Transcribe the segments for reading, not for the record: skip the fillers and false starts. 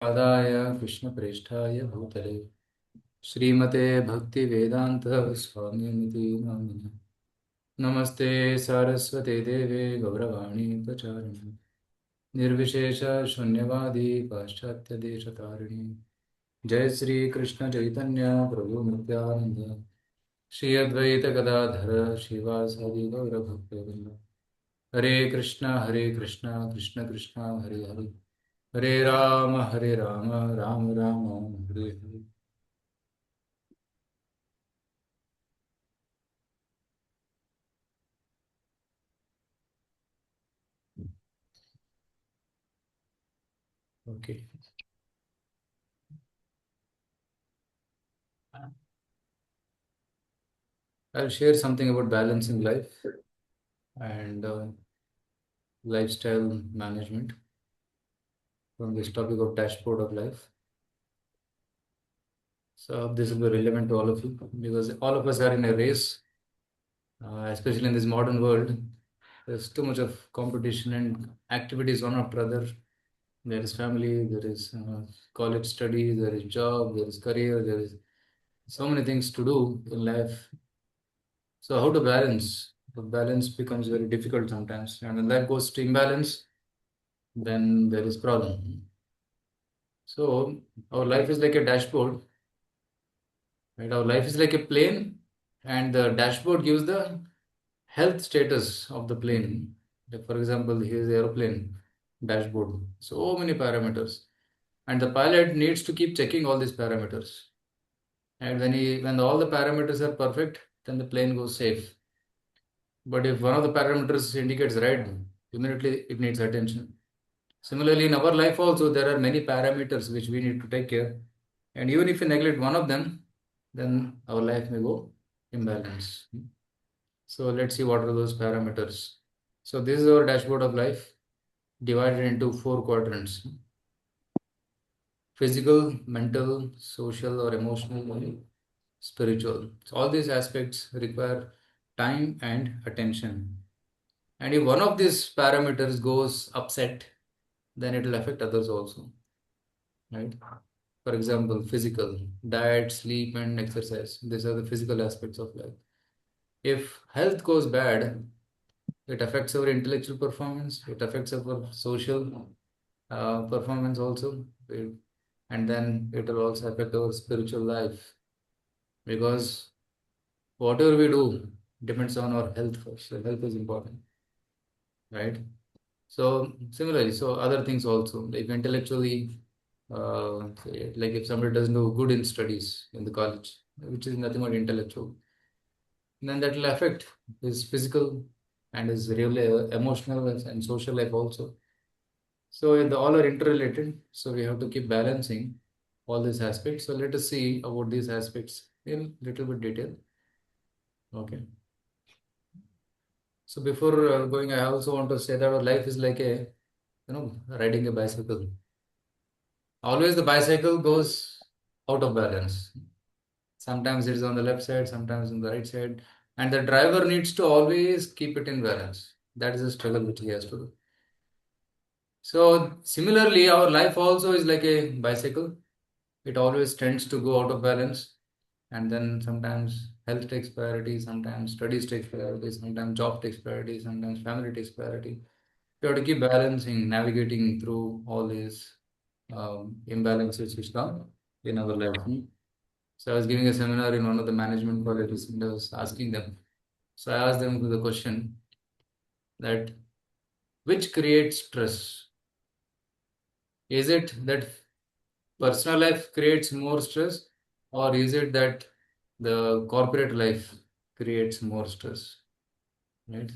आदाय कृष्णप्रेष्ठाय भूतले श्रीमते भक्तिवेदान्त स्वामिनिति नामिने नमस्ते सारस्वते देवे गौरवाणी प्रचारिणे निर्विशेष शून्यवादी पाश्चात्यदेशतारिणे जय श्री कृष्ण चैतन्य प्रभु नित्यानंद श्री अद्वैत गदाधर श्रीवासादि गौरभक्तवृंद हरे Krishna Krishna Krishna Hare Hare Hare Ram Ram Ram Hare Hare. Okay. I'll share something about balancing life and lifestyle management from this topic of dashboard of life. So this will be relevant to all of you because all of us are in a race, especially in this modern world. There's too much of competition and activities one after other. There is family, there is college study, there is job, there is career, there is so many things to do in life. So how to balance? The balance becomes very difficult sometimes, and when life goes to imbalance, then there is problem. So our life is like a dashboard, right? Our life is like a plane, and the dashboard gives the health status of the plane. Like for example, here's the aeroplane dashboard. So many parameters, and the pilot needs to keep checking all these parameters. And when all the parameters are perfect, then the plane goes safe. But if one of the parameters indicates red, immediately it needs attention. Similarly, in our life also, there are many parameters which we need to take care. And even if we neglect one of them, then our life may go imbalance. So let's see what are those parameters. So this is our dashboard of life divided into four quadrants: physical, mental, social or emotional, and spiritual. So all these aspects require time and attention. And if one of these parameters goes upset, then it will affect others also, right? For example, physical, diet, sleep, and exercise. These are the physical aspects of life. If health goes bad, it affects our intellectual performance, it affects our social performance also, and then it will also affect our spiritual life because whatever we do depends on our health first. So health is important, right? So similarly, so other things also, like intellectually, like if somebody doesn't do good in studies in the college, which is nothing but intellectual, then that will affect his physical and his really emotional and social life also. So all are interrelated. So we have to keep balancing all these aspects. So let us see about these aspects in little bit detail. Okay. So before going, I also want to say that our life is like a, riding a bicycle. Always the bicycle goes out of balance. Sometimes it is on the left side, sometimes on the right side, and the driver needs to always keep it in balance. That is a struggle which he has to do. So similarly, our life also is like a bicycle. It always tends to go out of balance, and then sometimes health takes priority, sometimes studies takes priority, sometimes job takes priority, sometimes family takes priority. You have to keep balancing, navigating through all these imbalances which come in our life. So I was giving a seminar in one of the management colleges and I was asking them. So I asked them the question that which creates stress? Is it that personal life creates more stress, or is it that the corporate life creates more stress? Right?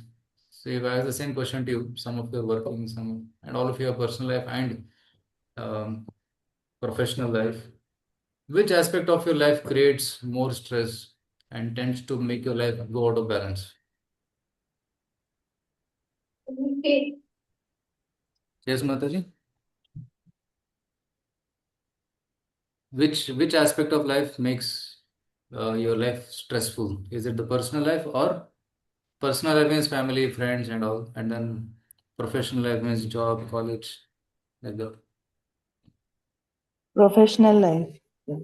So if I ask the same question to you, some of you are working, some and all of your personal life and um, professional life, which aspect of your life creates more stress and tends to make your life go out of balance? Okay. Yes, Mataji. Which aspect of life makes your life stressful? Is it the personal life, or personal life means family, friends, and all, and then professional life means job, college, like that? Professional life. Yeah.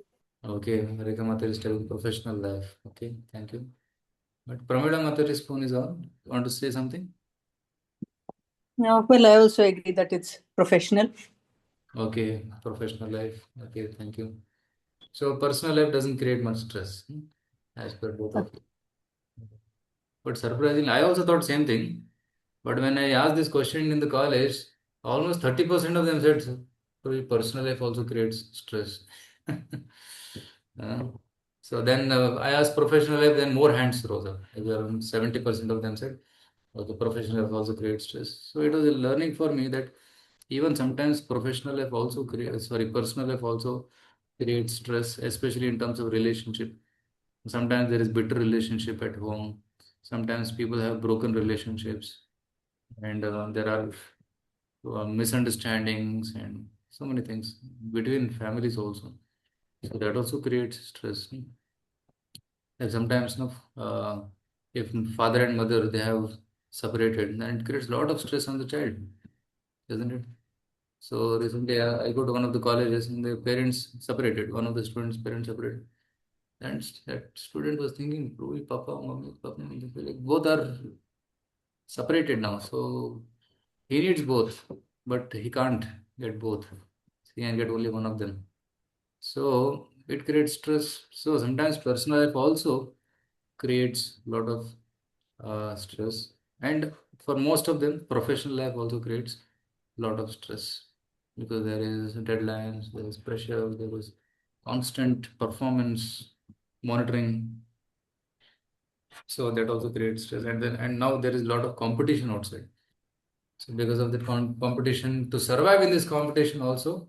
Okay, Rekha Matar is telling professional life. Okay, thank you. But Pramila Matar's phone is on. Want to say something? No, well, I also agree that it's professional. Okay, professional life. Okay, thank you. So personal life doesn't create much stress, as per both of you. But surprisingly, I also thought same thing. But when I asked this question in the college, almost 30% of them said, "So personal life also creates stress." Uh, so then I asked professional life, then more hands rose up. Maybe around 70% of them said, "Okay, professional life also creates stress." So it was a learning for me that even sometimes professional life also creates, sorry, personal life also creates stress, especially in terms of relationship. Sometimes there is bitter relationship at home. Sometimes people have broken relationships, and there are misunderstandings and so many things between families also. So that also creates stress. Like sometimes, if father and mother they have separated, then it creates a lot of stress on the child, isn't it? So recently, I go to one of the colleges and the parents separated. One of the students' parents separated. And that student was thinking, "Bro, Papa, Mommy, Papa, Mommy," like both are separated now. So he needs both, but he can't get both. He can get only one of them. So it creates stress. So sometimes personal life also creates a lot of stress. And for most of them, professional life also creates a lot of stress because there is deadlines, there is pressure, there is constant performance monitoring. So that also creates stress. And now there is a lot of competition outside. So because of the competition, to survive in this competition also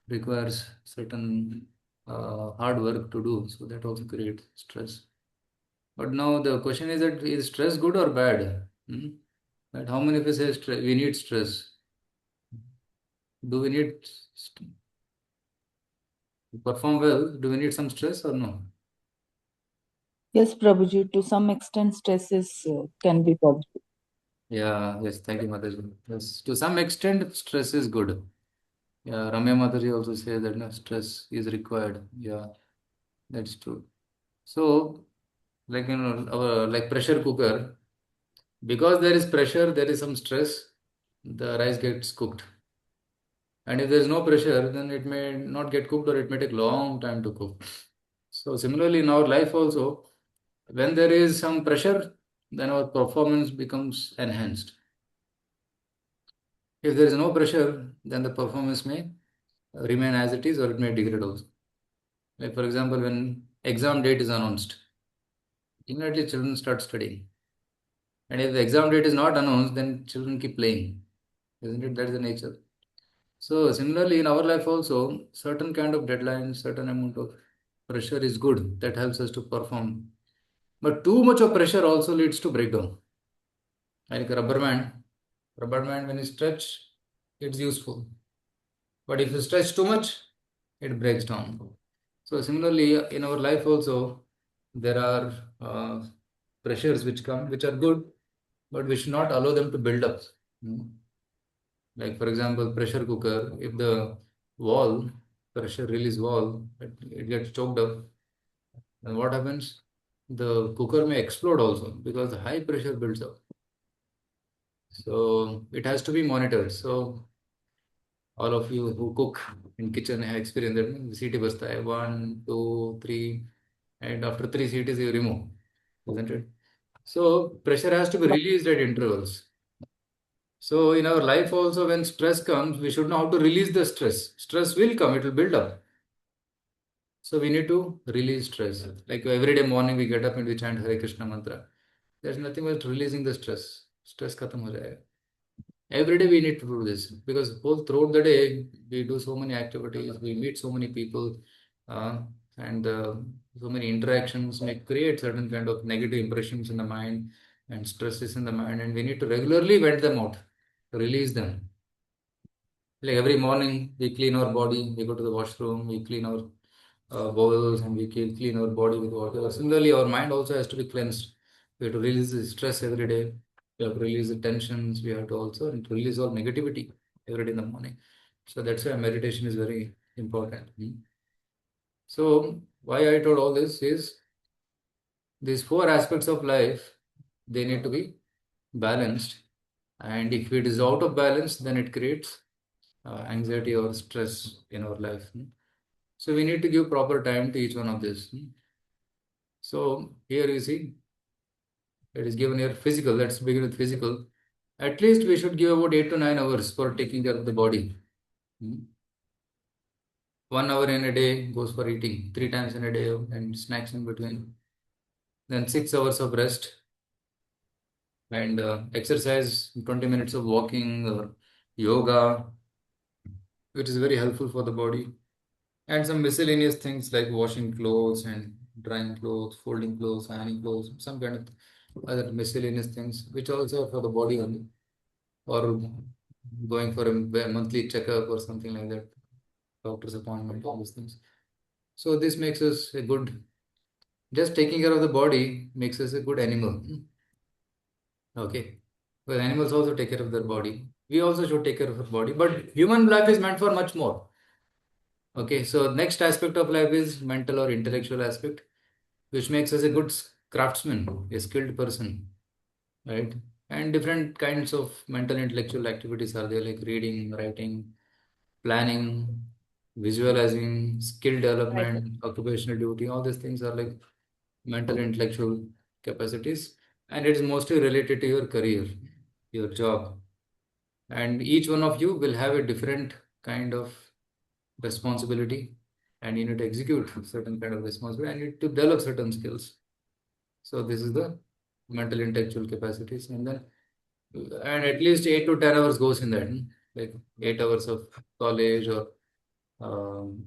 requires certain hard work to do. So that also creates stress. But now the question is that is stress good or bad? Right? How many of us say we need stress? Do we need to perform well? Do we need some stress or no? Yes, Prabhuji, to some extent, stress is can be positive. Yeah, yes, thank you, Mataji. Yes, to some extent, stress is good. Yeah, Ramya Mataji also says that no, stress is required. Yeah, that's true. So, like our like pressure cooker, because there is pressure, there is some stress, the rice gets cooked. And if there is no pressure, then it may not get cooked or it may take long time to cook. So similarly, in our life also, when there is some pressure, then our performance becomes enhanced. If there is no pressure, then the performance may remain as it is or it may degrade also. Like for example, when exam date is announced, immediately children start studying. And if the exam date is not announced, then children keep playing. Isn't it? That is the nature. So similarly, in our life also, certain kind of deadlines, certain amount of pressure is good. That helps us to perform. But too much of pressure also leads to breakdown. Like a rubber band when you stretch, it's useful. But if you stretch too much, it breaks down. So similarly, in our life also, there are pressures which come, which are good, but we should not allow them to build up. Mm. Like for example, pressure cooker, if the wall, pressure release wall, it gets choked up, then what happens? The cooker may explode also because the high pressure builds up. So it has to be monitored. So all of you who cook in kitchen have experienced that the CT basta hai 1, 2, 3, and after 3 CTs you remove, isn't it? So pressure has to be released at intervals. So in our life also, when stress comes, we should know how to release the stress. Stress will come, it will build up. So we need to release stress. Like every day morning we get up and we chant Hare Krishna mantra. There's nothing but releasing the stress. Stress khatam ho jayega. Every day we need to do this because whole throughout the day we do so many activities, we meet so many people, uh, and so many interactions may create certain kind of negative impressions in the mind and stresses in the mind, and we need to regularly vent them out, release them. Like every morning, we clean our body, we go to the washroom, we clean our bowels, and we clean our body with water. Similarly, our mind also has to be cleansed. We have to release the stress every day. We have to release the tensions. We have to also release all negativity every day in the morning. So that's why meditation is very important. So why I told all this is these four aspects of life, they need to be balanced. And if it is out of balance, then it creates anxiety or stress in our life. So we need to give proper time to each one of this. So here you see, it is given here physical. Let's begin with physical. At least we should give about 8 to 9 hours for taking care of the body. 1 hour in a day goes for eating, 3 times in a day, and snacks in between. Then 6 hours of rest and exercise, 20 minutes of walking or yoga, which is very helpful for the body. And some miscellaneous things like washing clothes and drying clothes, folding clothes, ironing clothes, some kind of other miscellaneous things, which also are for the body only, or going for a monthly checkup or something like that, doctor's appointment, all these things. So this makes us a good, just taking care of the body makes us a good animal. Okay. Well, animals also take care of their body. We also should take care of our body, but human life is meant for much more. Okay, so next aspect of life is mental or intellectual aspect, which makes us a good craftsman, a skilled person, right? And different kinds of mental intellectual activities are there, like reading, writing, planning, visualizing, skill Right. development, occupational duty. All these things are like mental intellectual capacities, and it is mostly related to your career, your job. And each one of you will have a different kind of responsibility, and you need to execute certain kind of responsibility and you need to develop certain skills. So this is the mental intellectual capacities, and then and at least 8 to 10 hours goes in that, like 8 hours of college or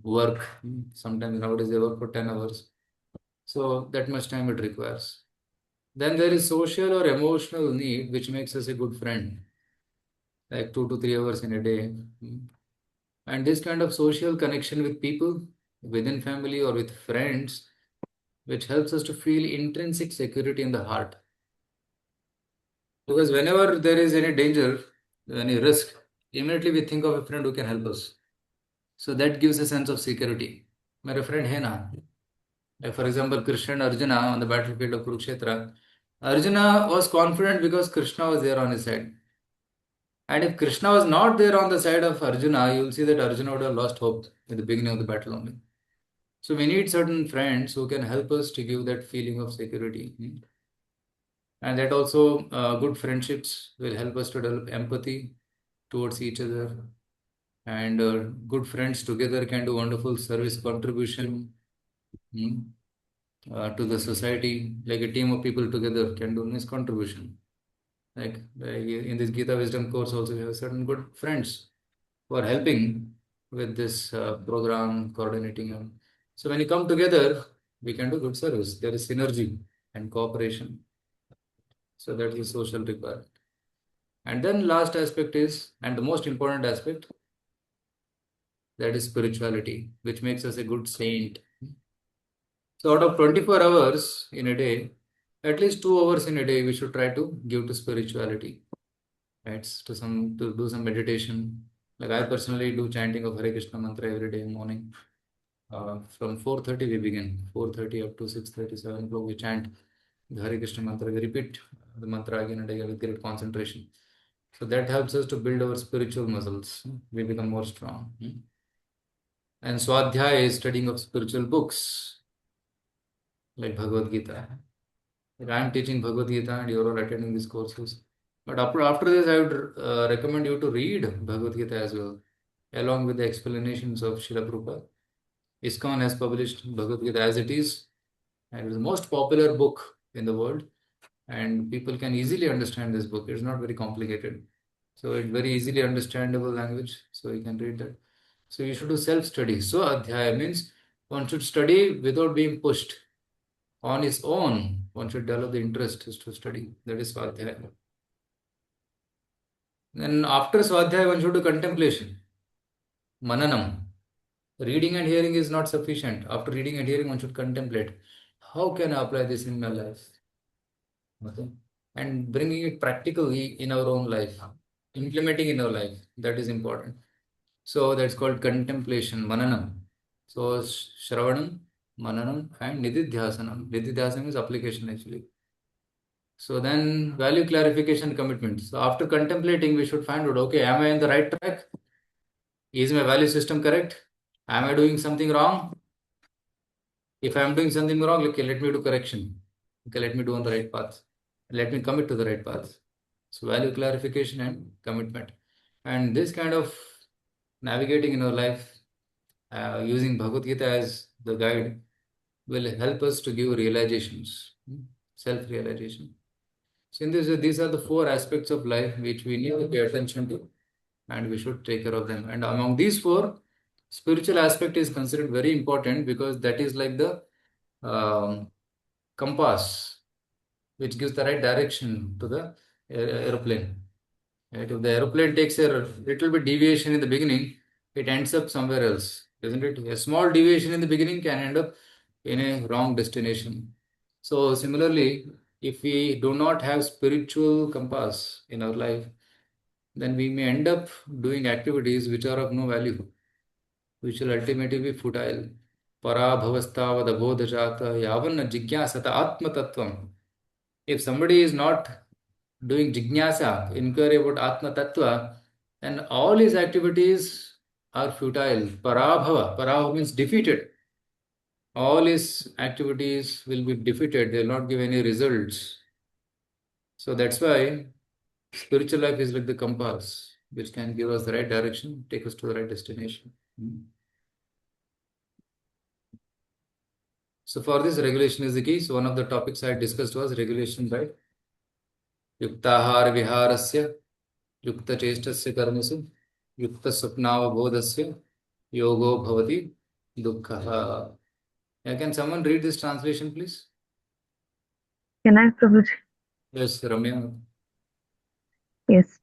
work. Sometimes nowadays they work for 10 hours, so that much time it requires. Then there is social or emotional need, which makes us a good friend, like 2 to 3 hours in a day. And this kind of social connection with people within family or with friends, which helps us to feel intrinsic security in the heart. Because whenever there is any danger, any risk, immediately we think of a friend who can help us. So that gives a sense of security. My friend है ना. Like for example, Krishna and Arjuna on the battlefield of Kurukshetra. Arjuna was confident because Krishna was there on his side. And if Krishna was not there on the side of Arjuna, you will see that Arjuna would have lost hope in the beginning of the battle only. So we need certain friends who can help us to give that feeling of security. And that also good friendships will help us to develop empathy towards each other. And good friends together can do wonderful service contribution to the society. Like a team of people together can do nice contribution. Like in this Gita Wisdom course also we have certain good friends who are helping with this program, coordinating. So when you come together, we can do good service. There is synergy and cooperation. So that is social requirement. And then last aspect is, and the most important aspect, that is spirituality, which makes us a good saint. So out of 24 hours in a day, at least 2 hours in a day, we should try to give to spirituality. Right? To do some meditation. Like I personally do chanting of Hare Krishna mantra every day in morning. From 4:30 we begin. 4:30 up to 6:30, 7 o'clock we chant the Hare Krishna mantra. We repeat the mantra again and again with great concentration. So that helps us to build our spiritual muscles. We become more strong. And Swadhyaya is studying of spiritual books like Bhagavad Gita. Like I am teaching Bhagavad Gita and you are all attending these courses. But after this, I would recommend you to read Bhagavad Gita as well, along with the explanations of Srila Prabhupada. ISKCON has published Bhagavad Gita as it is, and it is the most popular book in the world. And people can easily understand this book. It's not very complicated. So it's very easily understandable language. So you can read that. So you should do self-study. So Adhyaya means one should study without being pushed. On its own, one should develop the interest to study. That is Swadhyaya. Then after Swadhyaya, one should do contemplation. Mananam. Reading and hearing is not sufficient. After reading and hearing, one should contemplate. How can I apply this in my life? Okay. And bringing it practically in our own life, implementing in our life, that is important. So that's called contemplation, mananam. So Shravanam, Mananam, and Nididhyasanam. Nididhyasanam is application actually. So then value clarification commitment. So after contemplating, we should find out, okay, am I on the right track? Is my value system correct? Am I doing something wrong? If I am doing something wrong, okay, let me do correction. Okay, let me do on the right path. Let me commit to the right path. So value clarification and commitment. And this kind of navigating in our life, using Bhagavad Gita as the guide, will help us to give realizations, self-realization. So in this, these are the four aspects of life which we need to pay attention to, and we should take care of them. And among these four, spiritual aspect is considered very important because that is like the compass which gives the right direction to the aeroplane. Right? If the aeroplane takes a little bit deviation in the beginning, it ends up somewhere else, isn't it? A small deviation in the beginning can end up in a wrong destination. So similarly, if we do not have spiritual compass in our life, then we may end up doing activities which are of no value, which will ultimately be futile. Parabhavastavad abodhajata yavan jigyasata atma tattvam. If somebody is not doing jignasa, inquiry about Atma Tattva, then all his activities are futile. Parabhava means defeated. All his activities will be defeated, they will not give any results. So that's why spiritual life is like the compass, which can give us the right direction, take us to the right destination. So for this, regulation is the key. So one of the topics I discussed was regulation by Yuktahar Viharasya युक्तचेष्टस्य कर्मसु युक्तस्वप्नावबोधस्य योगो भवति दुःखः. Can someone read this translation, please? Can I, Prabhuji? Yes, Ramya. Yes.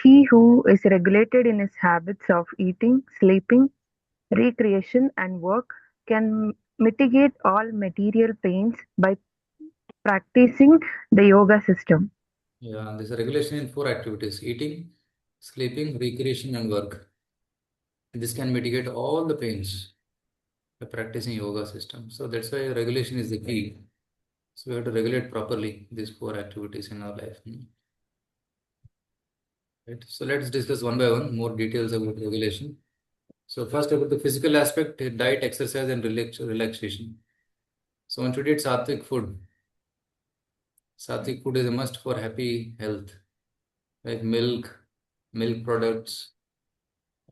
He who is regulated in his habits of eating, sleeping, recreation, and work can mitigate all material pains by practicing the yoga system. Yeah, there's a regulation in four activities: eating, sleeping, recreation, and work. This can mitigate all the pains by practicing yoga system. So that's why regulation is the key. So we have to regulate properly these four activities in our life. Right. So let's discuss one by one more details about regulation. So first about the physical aspect, diet, exercise, and relaxation. So one should eat sattvic food. Sattvic food is a must for happy health, like milk products.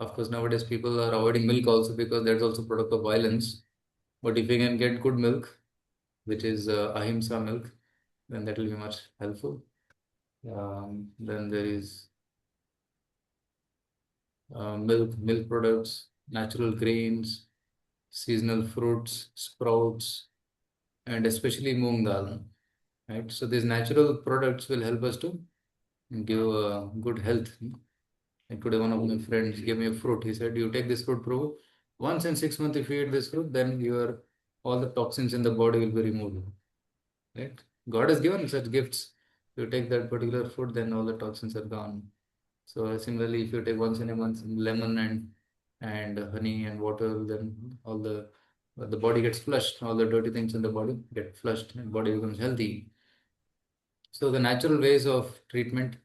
Of course, nowadays people are avoiding milk also because that's also product of violence. But if you can get good milk, which is ahimsa milk, then that will be much helpful. Then there is milk products, natural grains, seasonal fruits, sprouts, and especially moong dal. Right. So these natural products will help us to give good health. And today one of my friends gave me a fruit. He said, "You take this fruit, Prabhu. Once in 6 months, if you eat this fruit, then your all the toxins in the body will be removed." Right? God has given such gifts. If you take that particular fruit, then all the toxins are gone. So similarly, if you take once in a month lemon and honey and water, then all the body gets flushed. All the dirty things in the body get flushed, and body becomes healthy. So the natural ways of treatment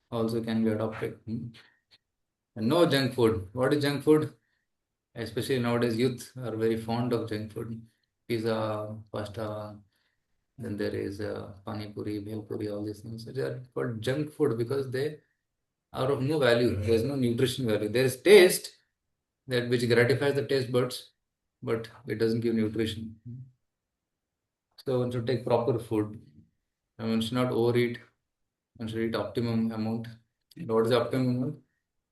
also can be adopted. And no junk food. What is junk food? Especially nowadays, youth are very fond of junk food. Pizza, pasta, then there is pani puri, bhel puri, all these things. So they are called junk food because they are of no value. There is no nutrition value. There is taste that which gratifies the taste buds, but it doesn't give nutrition. So one should take proper food. And one should not overeat. One should eat optimum amount. And what is the optimum amount?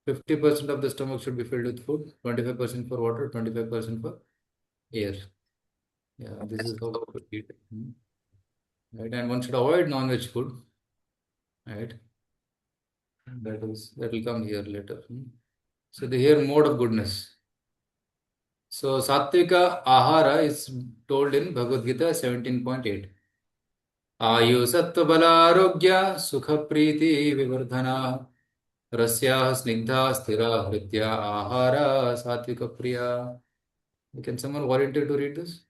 50% of the stomach should be filled with food, 25% for water, 25% for air. Yeah, this is how to eat. Right, and one should avoid non-veg food. Right, that will come here later. So the here mode of goodness. So Sattvika Ahara is told in Bhagavad Gita 17.8. Ayu Sattva Bala Arogya Sukha Priti Vivardhana Rasya snigdha sthira hritya ahara satvika priya. Can someone volunteer to read this?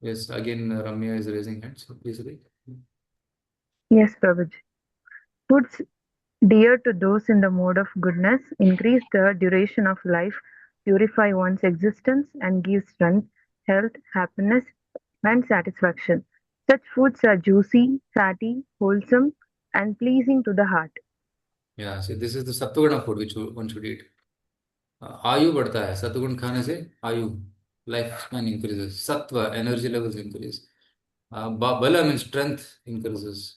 Yes, again Ramya is raising hand, so please read. Yes, Prabhuji. Foods dear to those in the mode of goodness increase the duration of life, purify one's existence, and give strength, health, happiness, and satisfaction. Such foods are juicy, fatty, wholesome, and pleasing to the heart. Yeah, so this is the sattva food which one should eat. आयु बढ़ता है सत्वगुण खाने से आयु life span increases सत्व energy levels increase bala means strength increases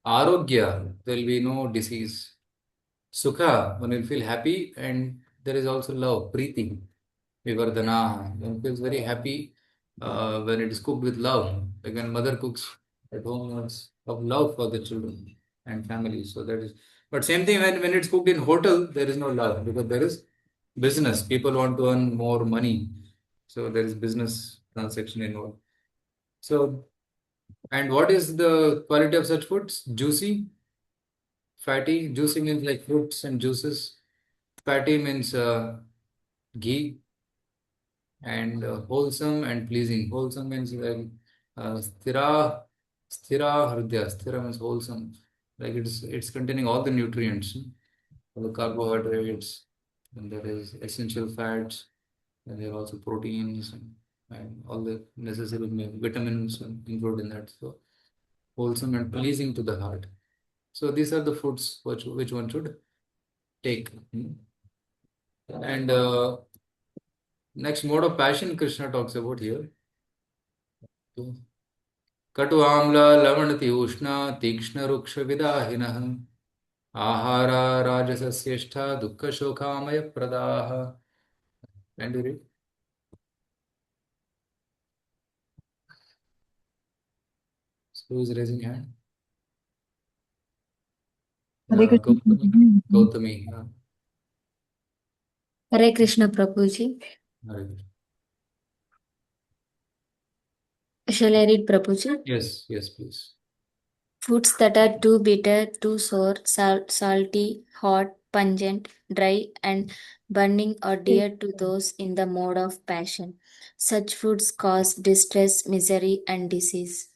arogya there will be no disease sukha one will feel happy and there is also love preeti vivardhana one feels very happy when it is cooked with love like when mother cooks at home it's of love for the children and family so that is but same thing when it's cooked in hotel there is no love because there is business people want to earn more money so there is business transaction involved so and what is the quality of such foods juicy fatty juicy means like fruits and juices fatty means ghee and wholesome and pleasing wholesome means like sthira sthira hridya sthira means wholesome like it's containing all the nutrients all the carbohydrates and there is essential fats and there are also proteins and all the necessary vitamins included in that. So wholesome and pleasing to the heart. So these are the foods which one should take. And next mode of passion Krishna talks about here. कटु आम्ल लवण उष्ण तीक्ष्ण रुक्ष विदाहिनः आहारा राजसस्येष्ठा दुःख शोकामय प्रदाः. Can you read? Who is raising hand? Hare Krishna. Gautami. Hare Krishna Prabhuji. Hare Krishna. Shall I read Prabhuji? Yes, yes, please. Foods that are too bitter, too sour, salty, hot, pungent, dry, and burning are dear to those in the mode of passion. Such foods cause distress, misery, and disease.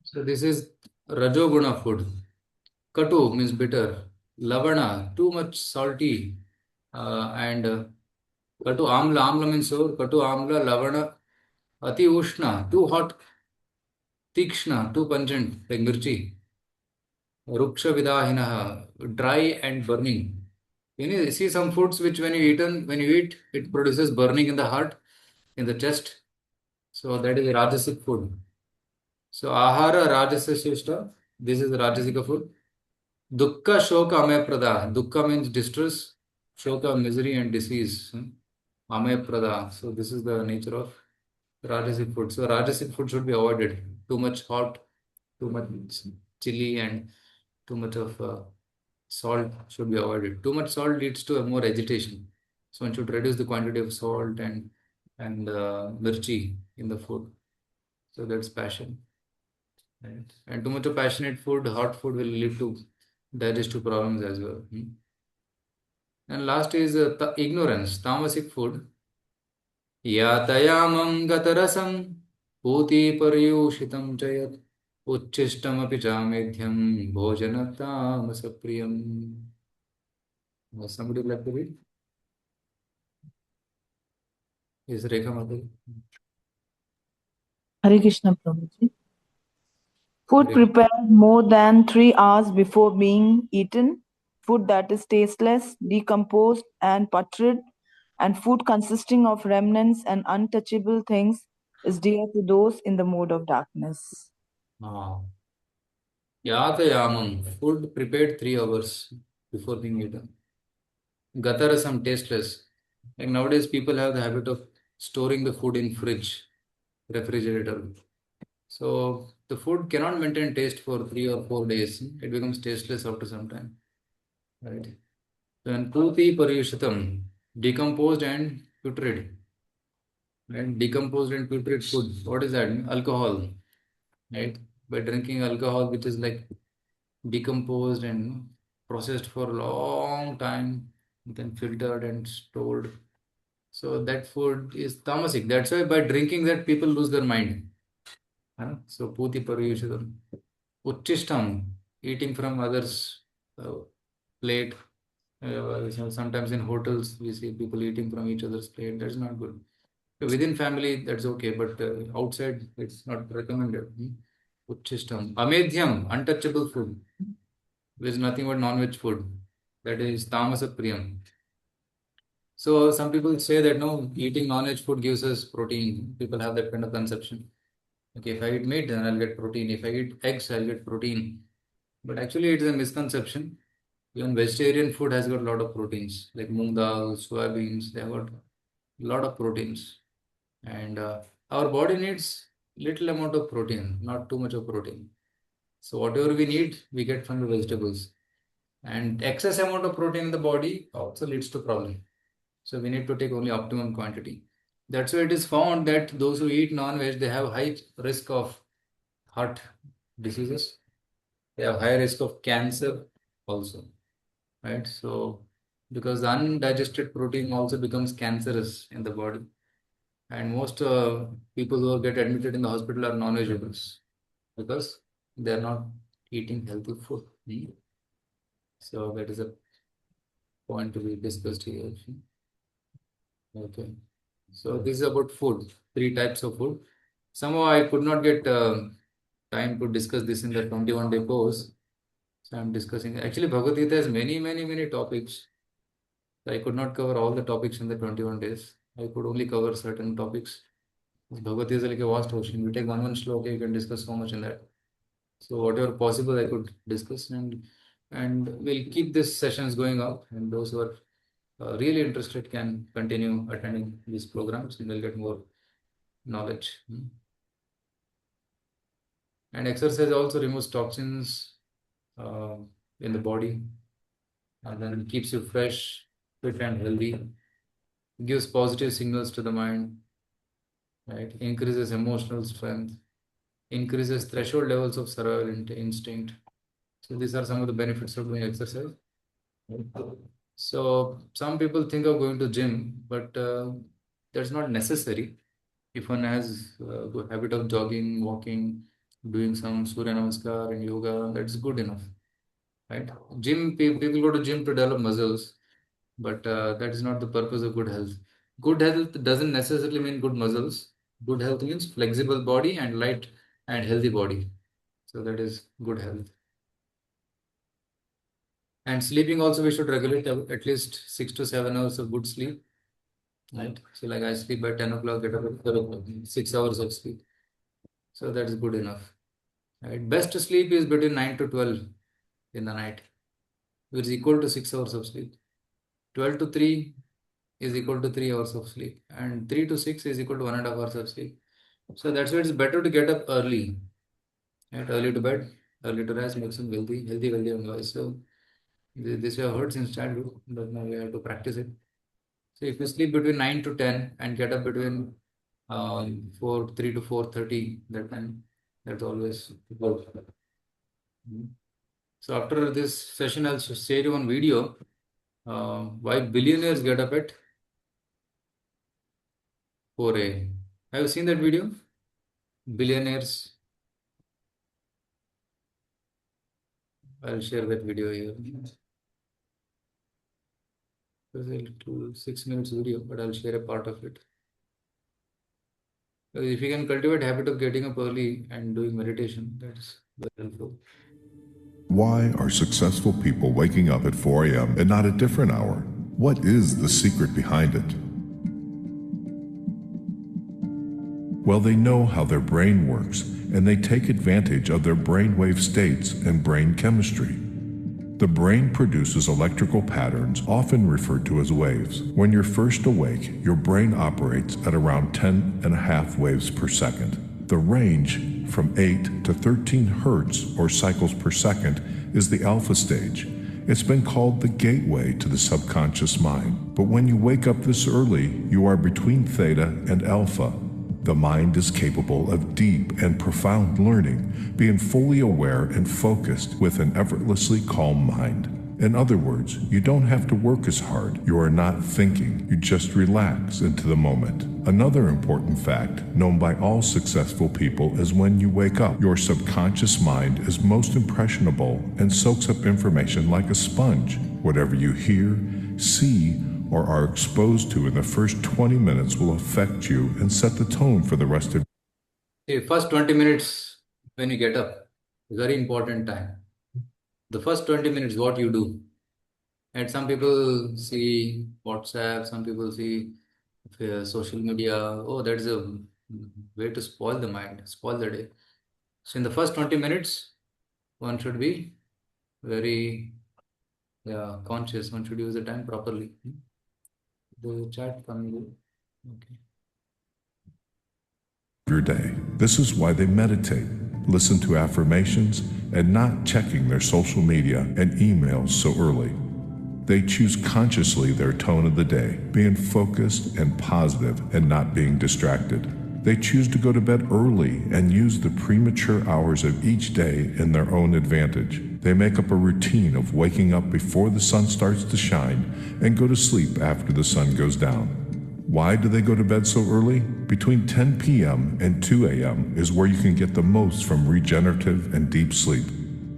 So this is Rajoguna food. Katu means bitter. Lavana, too much salty. And Katu Amla, Amla means sour. Katu Amla, Lavana, Ati Ushna, too hot. Tikshna, too pungent, like mirchi. Ruksha Vidahinaha, dry and burning. You know, see some foods which when you eat, it produces burning in the heart, in the chest. So that is Rajasic food. So Ahara Rajasa Shishta, this is the Rajasika food. Dukkha Shoka Amayaprada. Dukkha means distress, Shoka misery and disease. Amayaprada. So this is the nature of Rajasic food. So Rajasic food should be avoided. Too much hot, too much chili and too much of salt should be avoided. Too much salt leads to a more agitation. So one should reduce the quantity of salt and mirchi in the food. So that's passion. Right? And too much of passionate food, hot food will lead to digestive problems as well. And last is ignorance, tamasic food. Yatayamam gatarasam puti paryushitam chayat uchchishtamapि chamedhyam bhojanatamasappriyam. Somebody would like to read? Is Rekha Madhuri? Hare Krishna Prabhuji. Food Hare- prepared more than 3 hours before being eaten, food that is tasteless, decomposed, and putrid, and food consisting of remnants and untouchable things is dear to those in the mode of darkness. Yatayamam, food prepared 3 hours before being eaten. Gatarasam, tasteless. Like nowadays, people have the habit of storing the food in fridge, refrigerator. So the food cannot maintain taste for 3 or 4 days. It becomes tasteless after some time. Right? Then puti paryushitam, decomposed and putrid. And decomposed and putrid food. What is that? Alcohol, right? By drinking alcohol, which is like decomposed and processed for a long time, then filtered and stored. So that food is tamasic. That's why by drinking that people lose their mind. So puti pariyushadam. Uchishtam, eating from others' plate. Sometimes in hotels we see people eating from each other's plate. That's not good. Within family, that's okay, but outside, it's not recommended. Uchishtam. Amedhyam, untouchable food. There is nothing but non-veg food. That is tamasa priyam. So some people say that no, eating non-veg food gives us protein. People have that kind of conception. Okay, if I eat meat, then I'll get protein. If I eat eggs, I'll get protein. But actually, it's a misconception. Even vegetarian food has got a lot of proteins, like moong dal, soybeans. They have got a lot of proteins, and our body needs little amount of protein, not too much of protein. So whatever we need, we get from the vegetables. And excess amount of protein in the body also leads to problem. So we need to take only optimum quantity. That's why it is found that those who eat non-veg, they have high risk of heart diseases. They have high risk of cancer also, right? So because the undigested protein also becomes cancerous in the body. And most people who get admitted in the hospital are non-vegetarians because they are not eating healthy food. So that is a point to be discussed here. Okay. So this is about food, 3 types of food. Somehow I could not get time to discuss this in the 21-day course. So I'm discussing. Actually, Bhagavad Gita has many topics. I could not cover all the topics in the 21 days. I could only cover certain topics. Bhagavad Gita is like a vast ocean. You take one shloka, you can discuss so much in that. So whatever possible, I could discuss, and we'll keep these sessions going up. And those who are really interested can continue attending these programs, and they'll get more knowledge. And exercise also removes toxins in the body, and then keeps you fresh, fit, and healthy. Gives positive signals to the mind, right? Increases emotional strength, increases threshold levels of survival instinct. So these are some of the benefits of doing exercise. So some people think of going to gym, but that's not necessary. If one has a good habit of jogging, walking, doing some Surya Namaskar and yoga, that's good enough, right? People go to gym to develop muscles, but that is not the purpose of good health. Good health doesn't necessarily mean good muscles. Good health means flexible body and light and healthy body. So that is good health. And sleeping also, we should regulate at least 6 to 7 hours of good sleep. Right? So like I sleep by 10 o'clock, get up at 12 o'clock, 6 hours of sleep. So that is good enough. Right? Best sleep is between 9 to 12 in the night, which is equal to 6 hours of sleep. 12 to 3 is equal to 3 hours of sleep. And 3 to 6 is equal to 1.5 hours of sleep. So that's why it's better to get up early. Right? Early to bed, early to rise, makes them healthy and wise. So this we have heard since childhood, but now we have to practice it. So if you sleep between 9 to 10 and get up between 3 to 4:30, that time, that's always good. So after this session, I'll share you one video why billionaires get up at 4 a.m. Have you seen that video? Billionaires. I'll share that video here. It's a 6 minutes video, but I'll share a part of it. So if you can cultivate habit of getting up early and doing meditation, that's very helpful. Why are successful people waking up at 4 a.m. and not a different hour? What is the secret behind it? Well, they know how their brain works, and they take advantage of their brainwave states and brain chemistry. The brain produces electrical patterns, often referred to as waves. When you're first awake, your brain operates at around 10.5 waves per second. The range from 8 to 13 hertz, or cycles per second, is the alpha stage, It's been called the gateway to the subconscious mind. But when you wake up this early, you are between theta and alpha. The mind is capable of deep and profound learning, being fully aware and focused with an effortlessly calm mind. In other words, you don't have to work as hard. You are not thinking. You just relax into the moment. Another important fact known by all successful people is when you wake up, your subconscious mind is most impressionable and soaks up information like a sponge. Whatever you hear, see, or are exposed to in the first 20 minutes will affect you and set the tone for the rest of The first 20 minutes when you get up is very important time. The first 20 minutes, what you do. And some people see WhatsApp, some people see social media. Oh, that's a way to spoil the mind, spoil the day. So in the first 20 minutes, one should be very conscious. One should use the time properly. The chat coming. Okay. your day. This is why they meditate, listen to affirmations, and not checking their social media and emails so early. They choose consciously their tone of the day, being focused and positive and not being distracted. They choose to go to bed early and use the premature hours of each day in their own advantage. They make up a routine of waking up before the sun starts to shine and go to sleep after the sun goes down. Why do they go to bed so early? Between 10 p.m. and 2 a.m. is where you can get the most from regenerative and deep sleep.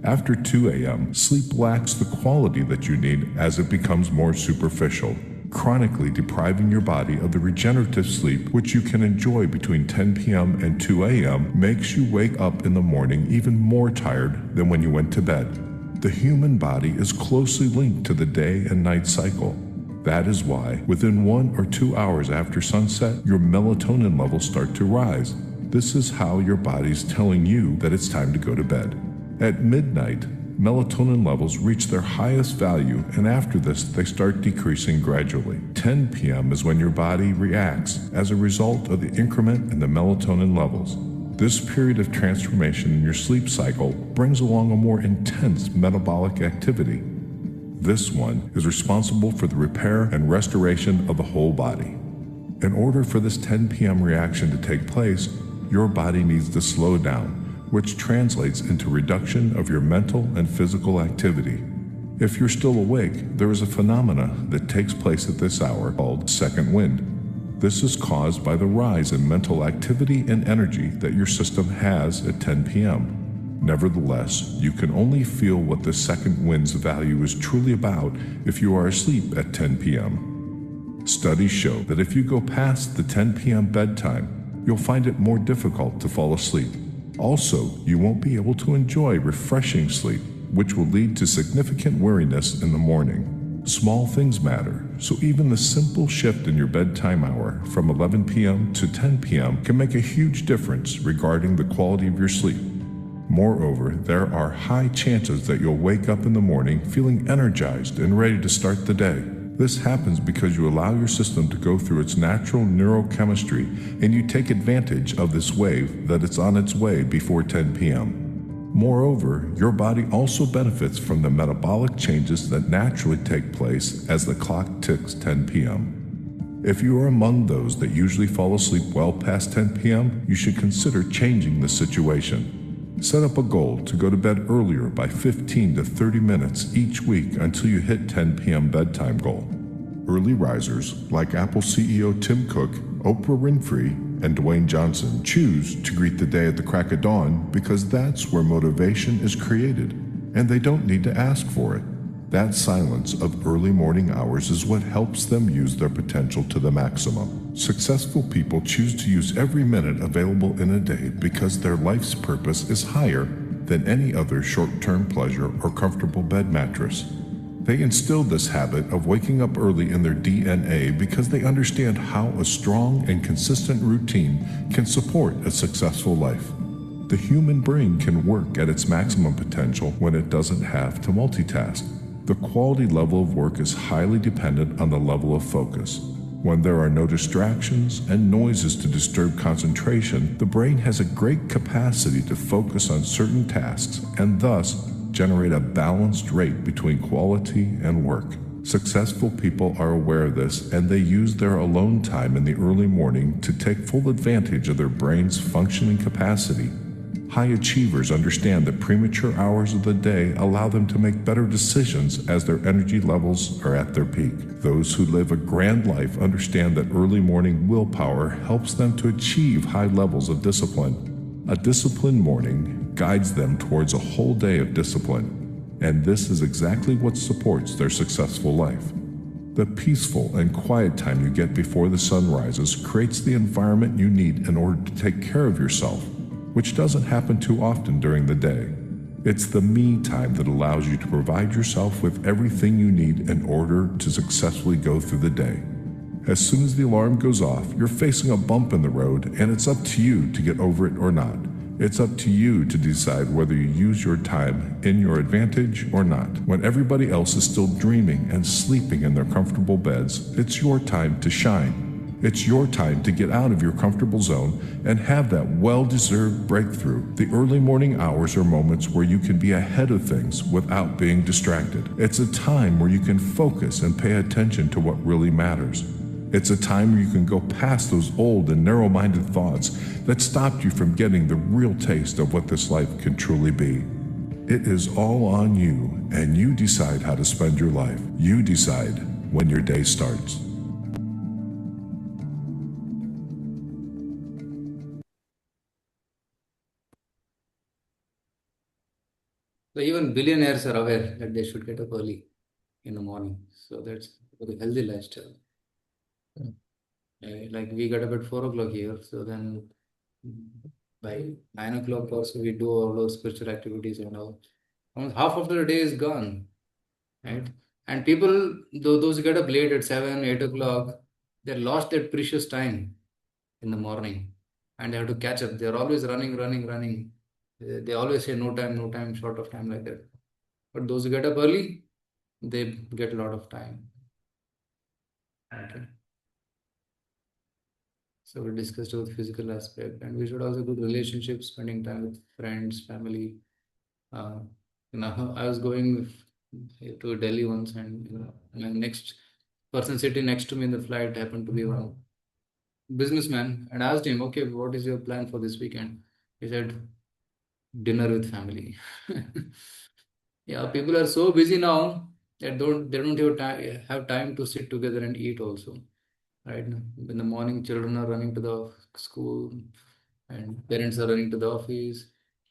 After 2 a.m., sleep lacks the quality that you need as it becomes more superficial, chronically depriving your body of the regenerative sleep which you can enjoy between 10 p.m. and 2 a.m. makes you wake up in the morning even more tired than when you went to bed. The human body is closely linked to the day and night cycle. That is why, within 1 or 2 hours after sunset, your melatonin levels start to rise. This is how your body's telling you that it's time to go to bed. At midnight, melatonin levels reach their highest value, and after this, they start decreasing gradually. 10 p.m. is when your body reacts as a result of the increment in the melatonin levels. This period of transformation in your sleep cycle brings along a more intense metabolic activity. This one is responsible for the repair and restoration of the whole body. In order for this 10 p.m. reaction to take place, your body needs to slow down, which translates into reduction of your mental and physical activity. If you're still awake, there is a phenomena that takes place at this hour called second wind. This is caused by the rise in mental activity and energy that your system has at 10 p.m. Nevertheless, you can only feel what the second wind's value is truly about if you are asleep at 10 p.m. Studies show that if you go past the 10 p.m. bedtime, you'll find it more difficult to fall asleep. Also, you won't be able to enjoy refreshing sleep, which will lead to significant weariness in the morning. Small things matter, so even the simple shift in your bedtime hour from 11 p.m. to 10 p.m. can make a huge difference regarding the quality of your sleep. Moreover, there are high chances that you'll wake up in the morning feeling energized and ready to start the day. This happens because you allow your system to go through its natural neurochemistry and you take advantage of this wave that it's on its way before 10 p.m. Moreover, your body also benefits from the metabolic changes that naturally take place as the clock ticks 10 p.m. If you are among those that usually fall asleep well past 10 p.m., you should consider changing the situation. Set up a goal to go to bed earlier by 15 to 30 minutes each week until you hit 10 p.m. bedtime goal. Early risers like Apple CEO Tim Cook, Oprah Winfrey, and Dwayne Johnson choose to greet the day at the crack of dawn because that's where motivation is created, and they don't need to ask for it. That silence of early morning hours is what helps them use their potential to the maximum. Successful people choose to use every minute available in a day because their life's purpose is higher than any other short-term pleasure or comfortable bed mattress. They instilled this habit of waking up early in their DNA because they understand how a strong and consistent routine can support a successful life. The human brain can work at its maximum potential when it doesn't have to multitask. The quality level of work is highly dependent on the level of focus. When there are no distractions and noises to disturb concentration, the brain has a great capacity to focus on certain tasks and thus generate a balanced rate between quality and work. Successful people are aware of this, and they use their alone time in the early morning to take full advantage of their brain's functioning capacity. High achievers understand that premature hours of the day allow them to make better decisions as their energy levels are at their peak. Those who live a grand life understand that early morning willpower helps them to achieve high levels of discipline. A disciplined morning guides them towards a whole day of discipline, and this is exactly what supports their successful life. The peaceful and quiet time you get before the sun rises creates the environment you need in order to take care of yourself, which doesn't happen too often during the day. It's the me time that allows you to provide yourself with everything you need in order to successfully go through the day. As soon as the alarm goes off, you're facing a bump in the road, and it's up to you to get over it or not. It's up to you to decide whether you use your time in your advantage or not. When everybody else is still dreaming and sleeping in their comfortable beds, it's your time to shine. It's your time to get out of your comfortable zone and have that well-deserved breakthrough. The early morning hours are moments where you can be ahead of things without being distracted. It's a time where you can focus and pay attention to what really matters. It's a time where you can go past those old and narrow-minded thoughts that stopped you from getting the real taste of what this life can truly be. It is all on you, and you decide how to spend your life. You decide when your day starts. So even billionaires are aware that they should get up early in the morning. So that's a very healthy lifestyle. Like we get up at 4 o'clock here, so then by 9 o'clock also we do all those spiritual activities and all. Almost half of the day is gone, right? And people, those who get up late at 7, 8 o'clock, they lost that precious time in the morning, and they have to catch up. They are always running, running, running. They always say no time, short of time, like that. But those who get up early, they get a lot of time. Okay. So we discussed about the physical aspect, and we should also do relationships, spending time with friends, family. Uh, I was going to Delhi once, and my next person sitting next to me in the flight happened to be one businessman, and I asked him, "Okay, what is your plan for this weekend?" He said, "Dinner with family." Yeah, people are so busy now that they don't have time to sit together and eat also. Right now, in the morning, children are running to the school, and parents are running to the office,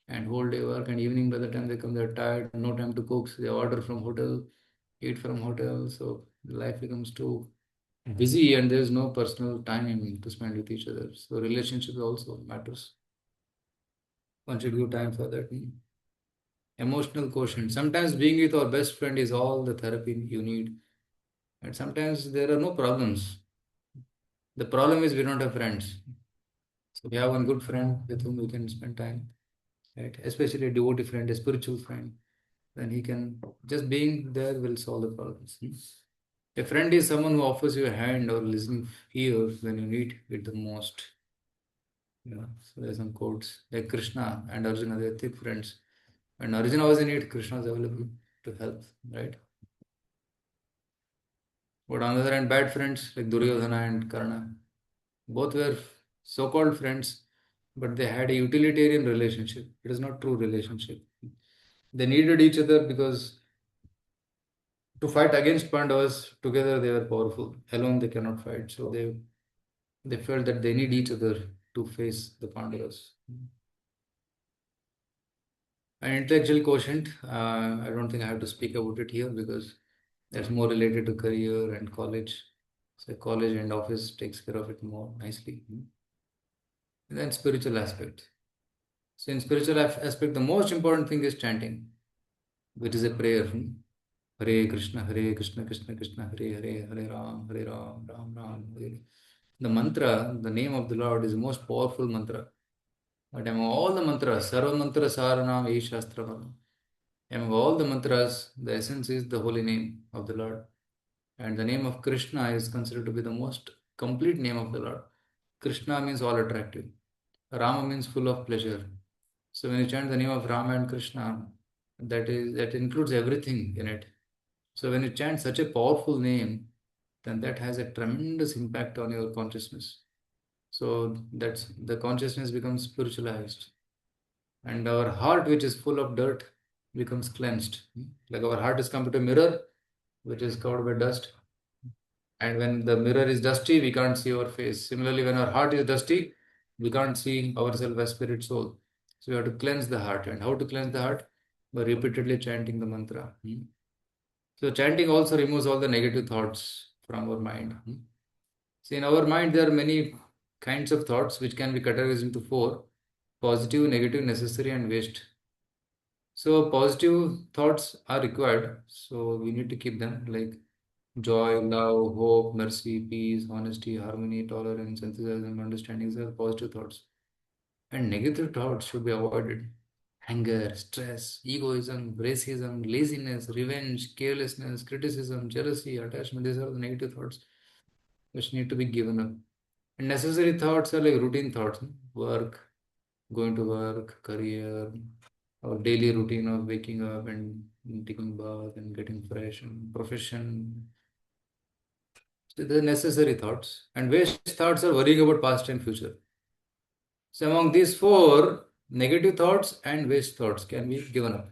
and whole day work. And evening, by the time they come, they're tired. No time to cook. So they order from hotel, eat from hotel. So life becomes too busy, and there's no personal time to spend with each other. So relationship also matters. One should give time for that. Emotional quotient. Sometimes being with our best friend is all the therapy you need, and sometimes there are no problems. The problem is we don't have friends. So we have one good friend with whom we can spend time, right? Especially a devotee friend, a spiritual friend. Then he can, just being there will solve the problems. A friend is someone who offers you a hand or listening ear when you need it the most. Yeah. So there's some quotes like Krishna and Arjuna, they're thick friends. When Arjuna was in need, Krishna is available to help, right? But on the other hand, bad friends like Duryodhana and Karna, both were so-called friends, but they had a utilitarian relationship. It is not true relationship. They needed each other because to fight against Pandavas, together they were powerful. Alone they cannot fight. So they felt that they need each other to face the Pandavas. An intellectual quotient, I don't think I have to speak about it here because that's more related to career and college. So college and office takes care of it more nicely. And then spiritual aspect. So in spiritual aspect, the most important thing is chanting, which is a prayer. Hare Krishna, Krishna Krishna, Hare Hare, Hare Ram, Ram Ram, Hare. The mantra, the name of the Lord is the most powerful mantra. But among all the mantras, Sarva Mantra Saranam E Shastra. Among all the mantras, the essence is the holy name of the Lord. And the name of Krishna is considered to be the most complete name of the Lord. Krishna means all attractive. Rama means full of pleasure. So when you chant the name of Rama and Krishna, that includes everything in it. So when you chant such a powerful name, then that has a tremendous impact on your consciousness. So that's the consciousness becomes spiritualized, and our heart, which is full of dirt, becomes cleansed. Like our heart is compared to a mirror, which is covered by dust. And when the mirror is dusty, we can't see our face. Similarly, when our heart is dusty, we can't see ourselves as spirit soul. So we have to cleanse the heart. And how to cleanse the heart? By repeatedly chanting the mantra. So chanting also removes all the negative thoughts from our mind. See, in our mind, there are many kinds of thoughts which can be categorized into four: positive, negative, necessary, and waste. So positive thoughts are required. So we need to keep them, like joy, love, hope, mercy, peace, honesty, harmony, tolerance, enthusiasm, understanding. These are positive thoughts. And negative thoughts should be avoided. Anger, stress, egoism, racism, laziness, revenge, carelessness, criticism, jealousy, attachment. These are the negative thoughts which need to be given up. And necessary thoughts are like routine thoughts: work, going to work, career, our daily routine of waking up and taking bath and getting fresh, and profession. So the necessary thoughts. And waste thoughts are worrying about past and future. So among these four, negative thoughts and waste thoughts can be given up.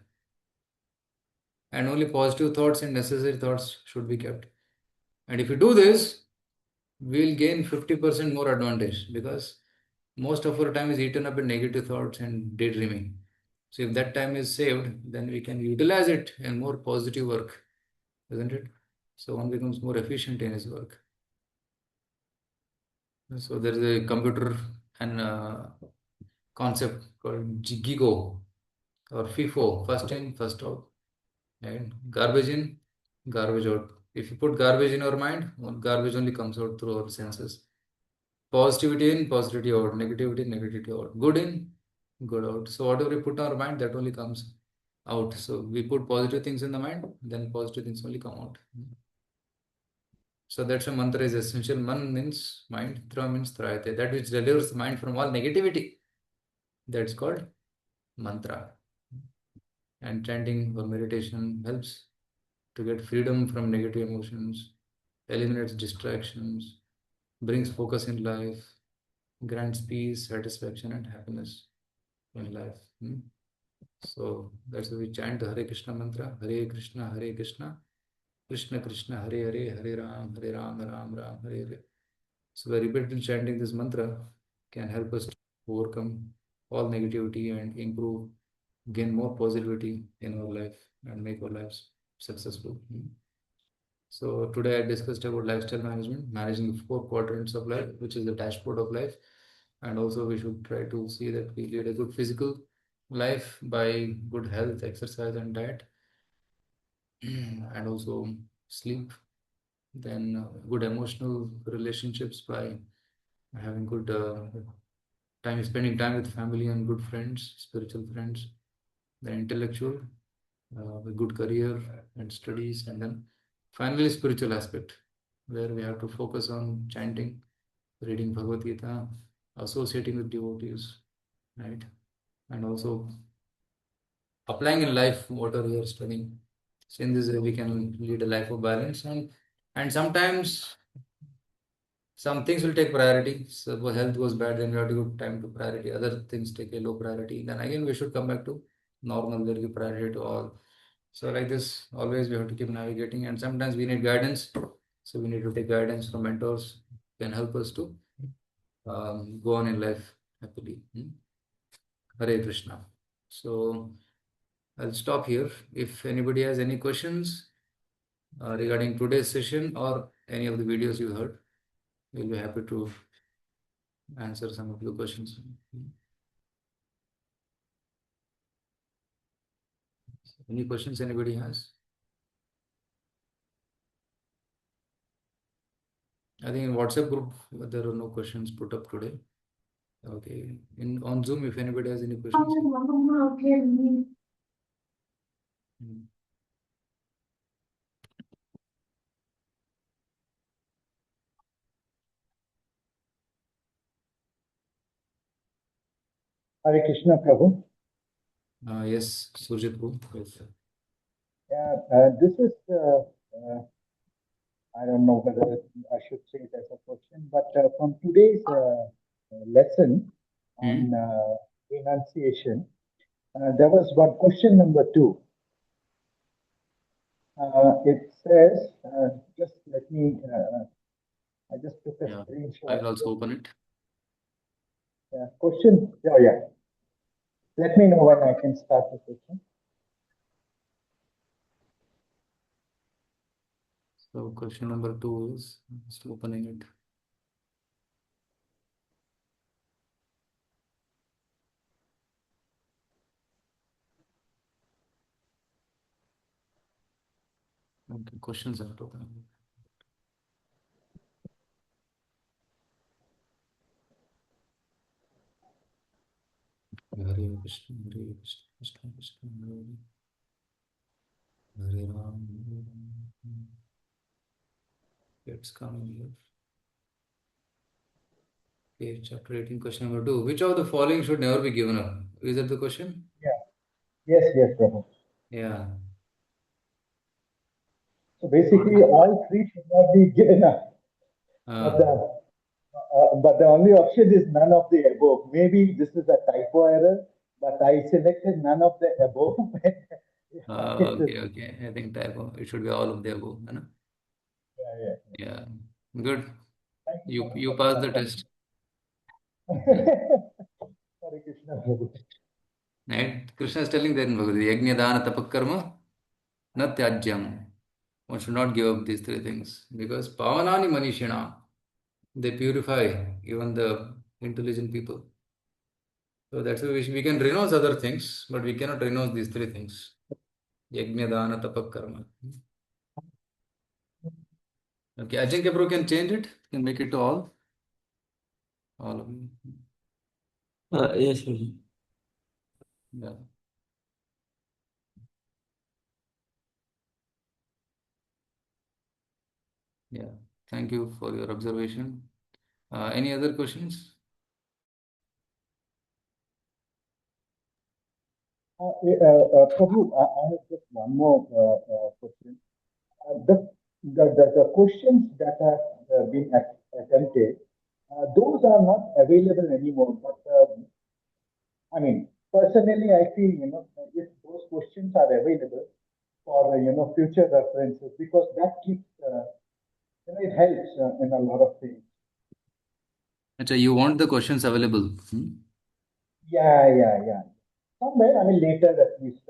And only positive thoughts and necessary thoughts should be kept. And if you do this, we'll gain 50% more advantage, because most of our time is eaten up in negative thoughts and daydreaming. So if that time is saved, then we can utilize it in more positive work, isn't it? So one becomes more efficient in his work. So there is a computer and concept called GIGO or FIFO, first in, first out. And garbage in, garbage out. If you put garbage in our mind, garbage only comes out through our senses. Positivity in, positivity out. Negativity, negativity out. Good in, good out. So whatever we put in our mind, that only comes out. So we put positive things in the mind, then positive things only come out. So that's why mantra is essential. Man means mind, tra means trayate. That which delivers the mind from all negativity. That's called mantra. And chanting or meditation helps to get freedom from negative emotions, eliminates distractions, brings focus in life, grants peace, satisfaction, and happiness in life. So that's why we chant the Hare Krishna mantra: Hare Krishna, Hare Krishna, Krishna Krishna, Hare Hare, Hare Ram, Ram Ram, Hare Hare. So by repeatedly chanting this mantra can help us to overcome all negativity and improve, gain more positivity in our life and make our lives successful. So today I discussed about lifestyle management, managing the four quadrants of life, which is the dashboard of life. And also we should try to see that we lead a good physical life by good health, exercise, and diet, and also sleep. Then good emotional relationships by having good time, spending time with family and good friends, spiritual friends. Then intellectual, with good career and studies, and then finally spiritual aspect, where we have to focus on chanting, reading Bhagavad Gita, associating with devotees, right? And also applying in life whatever we are studying. So in this way we can lead a life of balance, and sometimes some things will take priority. So if health goes bad, then we have to give time to priority. Other things take a low priority. Then again we should come back to normal, where we give priority to all. So like this, always we have to keep navigating, and sometimes we need guidance. So we need to take guidance from mentors who can help us to go on in life happily. Hare Krishna. So I'll stop here. If anybody has any questions regarding today's session or any of the videos you heard, we'll be happy to answer some of the questions. Any questions anybody has? I think in WhatsApp group there are no questions put up today. Okay. In on Zoom, if anybody has any questions. Hare Krishna, Prabhu. Yes, Surjit. Yes. Yeah, this is, I don't know whether I should say it as a question, but from today's lesson on Hmm? enunciation, there was one question number two. It says, just let me, I just took a Yeah, screenshot. I'll also open it. Question, oh yeah. Let me know when I can start the question. So question number two is just opening it. Okay, questions are open. Hare Krishna, Hare Krishna, Krishna Krishna, Hare Ram, Hare Ram. It's coming here. Okay, chapter 18, question number two. Which of the following should never be given up? Is that the question? Yeah. Yes, Prabhu. Yeah. So basically, all three should not be given up. But Uh, the only option is none of the above. Maybe this is a typo error, but I selected none of the above. okay. I think typo. It should be all of the above. है ना? Yeah. Yeah. Good. Thank you, You Prabhu, passed for the that. test. Hare Krishna, Prabhu. Right? Krishna is telling that in Bhagavad Gita, Yajna Dana Tapakarma na tyajyam. One should not give up these three things because pavanani manishina, they purify even the intelligent people. So that's why we can renounce other things, but we cannot renounce these three things. Yajna Dana Tapakarma. Okay, Ajinkya Prabhu can change it, can make it to all. All of them. Yes, Guruji. Yeah. Yeah. Thank you for your observation. Any other questions? Prabhu, I have just one more question. The questions that have been attempted, those are not available anymore. But I mean, personally, I feel, if those questions are available for, future references, because that keeps, it helps in a lot of things. Achha, you want the questions available? Yeah. Somewhere, I mean, later at least,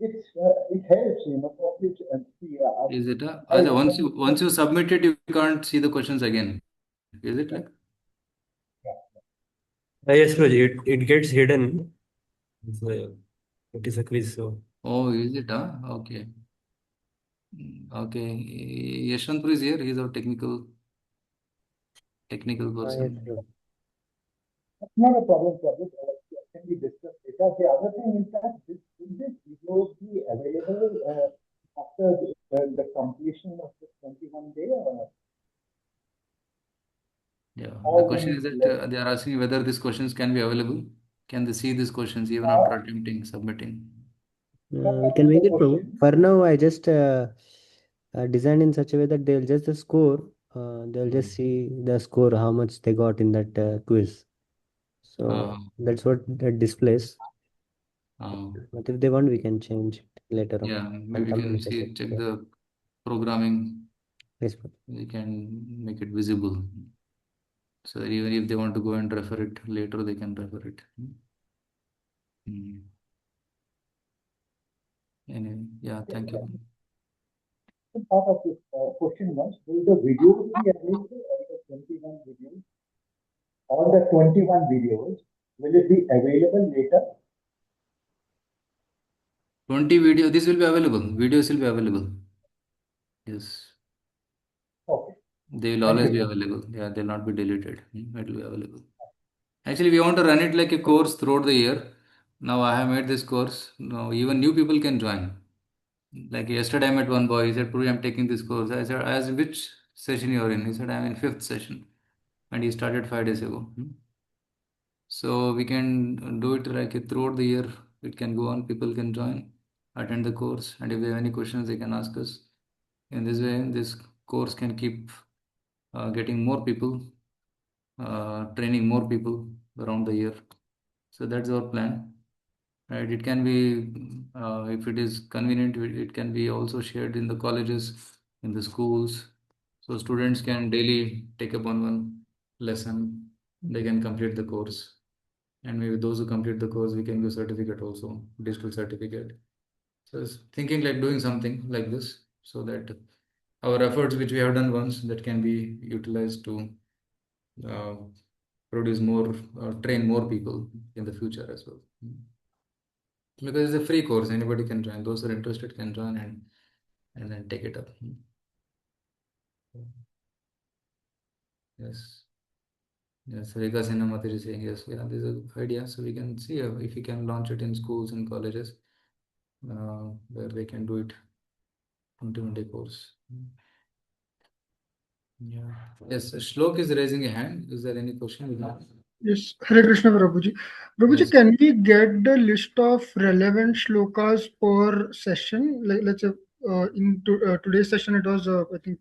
it helps, for future. And see, Is it I, Achha, once you submit it, you can't see the questions again. Is it like? Yes, Guruji. It gets hidden. So, it is a quiz. So, Oh, is it? Okay. Okay. Yashwantpur is here. He's our technical yes, person. Guruji. It's not a problem, Prabhu. Can we discuss later? The other thing is that will this video be available after the completion of the 21 day, Yeah. The or will question it is that let? they are asking whether these questions can be available. Can they see these questions even after attempting submitting? That We was can make the it, Prabhu. question. For now, I just designed in such a way that they'll just the score. They'll Hmm. just see the score, how much they got in that quiz. So Uh, that's what that displays. uh, But if they want, we can change it later on yeah, and maybe we can communicate it. see, check Yeah. the programming. Yes, Prabhu. We can make it visible. So that even if they want to go and refer it later, they can refer it. Anyway, yeah, thank you. The part of this question was, will the videos be available, all the 21 videos? All the 21 videos, will it be available later? 20 video, this will be available. Videos will be available. Yes. Okay. They will Thank always you, be Prabhu. available. Yeah, they'll not be deleted. It will be available. Actually, we want to run it like a course throughout the year. Now I have made this course. Now even new people can join. Like yesterday, I met one boy. He said, "Puri, I'm taking this course." I said, "As which session you are in?" He said, "I'm in fifth session," and he started 5 days ago. So we can do it like throughout the year. It can go on. People can join, attend the course, and if they have any questions, they can ask us. In this way, this course can keep getting more people, training more people around the year. So that's our plan. Right? It can be, if it is convenient, it can be also shared in the colleges, in the schools. So students can daily take up one lesson. They can complete the course. And maybe those who complete the course, we can give certificate also, digital certificate. So it's thinking like doing something like this so that our efforts which we have done once that can be utilized to uh, produce more, train more people in the future as well. Because it's a free course, anybody can join. Those who are interested can join and then take it up. Yes. Yes, Rika Sinamati is saying yes. Yeah, there's a good idea. So we can see if we can launch it in schools and colleges where they can do it 20 course. Yeah. Yes, Shlok is raising a hand. Is there any question? Yes, Hare Krishna Prabhuji. Prabhuji, Yes. can we get the list of relevant shlokas per session? Like, let's say today's session, it was, I think,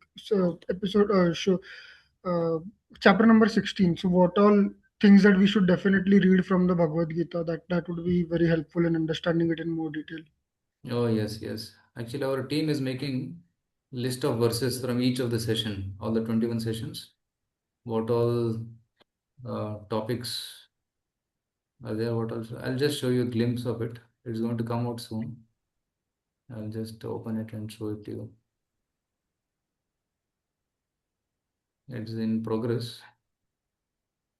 episode show, uh, chapter number 16. So, what all things that we should definitely read from the Bhagavad Gita, that would be very helpful in understanding it in more detail. Oh, yes, yes. Actually, our team is making list of verses from each of the session, all the 21 sessions. What all topics are there? What also? I'll just show you a glimpse of it. It's going to come out soon. I'll just open it and show it to you. It's in progress.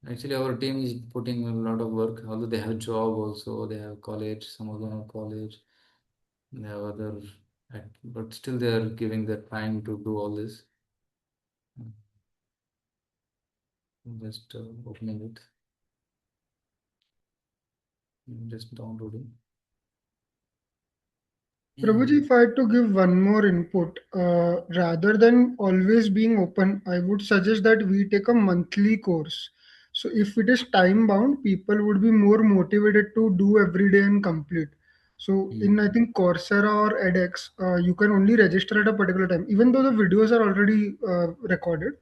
Actually, our team is putting a lot of work. Although they have job also, they have college. Some of them have college. They have other, but still they are giving their time to do all this. Just opening it. Just downloading. Prabhuji, if I had to give one more input, rather than always being open, I would suggest that we take a monthly course. So if it is time bound, people would be more motivated to do every day and complete. So in I think Coursera or edX, you can only register at a particular time, even though the videos are already recorded.